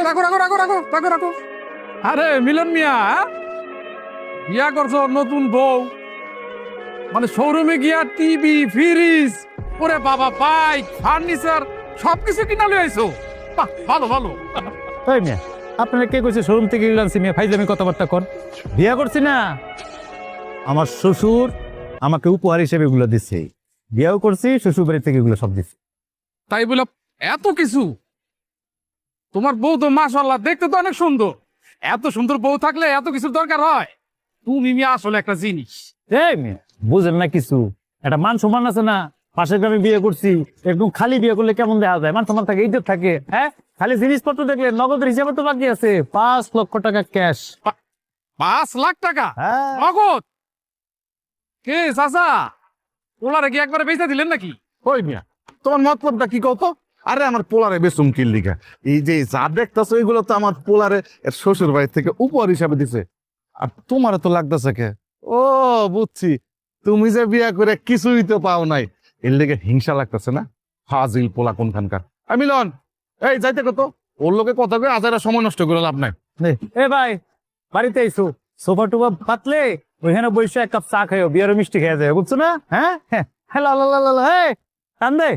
রাখো রাখো রাখো রাখো রাখো রাখো। আরে মিলন মিয়া, বিয়া করছো নতুন বউ, মানে শোরুমে গিয়া টিভি ফ্রিজ, ওরে বাবা, বাইক ফার্নিচার সবকিছু কিনা লই আইছো। বাহ, ভালো ভালো। তাই মিয়া, আপনারা কে কইছে শোরুম থেকে এগুলো আনছি? মিয়া ফাইজলামি কথাবার্তা কর। বিয়া করছি না, আমার শ্বশুর আমাকে উপহার হিসেবে এগুলো দিচ্ছে। বিয়াও করছি, শ্বশুর বাড়ি থেকে এগুলো সব দিচ্ছে। তাই বলে এত কিছু? তোমার বউ তো মাশাআল্লাহ দেখতে তো অনেক সুন্দর। এত সুন্দর বউ থাকলে এত কিছুর দরকার হয়? তুমি মিয়া আসলে একটা জিনিস। এই মিয়া, বুঝেন না কিছু? একটা মান সম্মান আছে না? পাশের গ্রামে বিয়ে করছি, একদম খালি বিয়ে করলে কেমন দেখা যায়? মান সম্মান থাকে, ইজ্জত থাকে। হ্যাঁ, খালি জিনিসপত্র দেখলে নগদের হিসাবে তো বাকি আছে 5 লক্ষ টাকা ক্যাশ। 5 লাখ টাকা হ্যাঁ, নগদ? কে চাচা, ওলারে কি একবারে বেচা দিলেন নাকি? ওই মিয়া, তোমার মতলবটা কি কত? আরে আমার পোলারে বেসুম কিল লিগা, এই যে যা দেখতেছো এগুলো তো আমার পোলারে এর শ্বশুর বাড়ি থেকে উপহার হিসাবে দিছে। আর তোমার তো লাগতেছে কে? ও বুঝছি, তুমি যে বিয়া করে কিছুই তো পাও নাই, এর লেগে হিংসা লাগতেছে না? ফাজিল পোলা কোনখানকার। মিলন, এই যাইতে কত, ওর লোকে কথা কয়ে আজারা সময় নষ্ট করে লাভ নাই। এ ভাই, বাড়িতে আইসো, সোফা টোফা পাতলে ওইখানে বসে এক কাপ চা খাইও, বিয়ার মিষ্টি খেয়ে যায়, বুঝছো না? হ্যাঁ হ্যাঁ, হ্যালো, টান দে।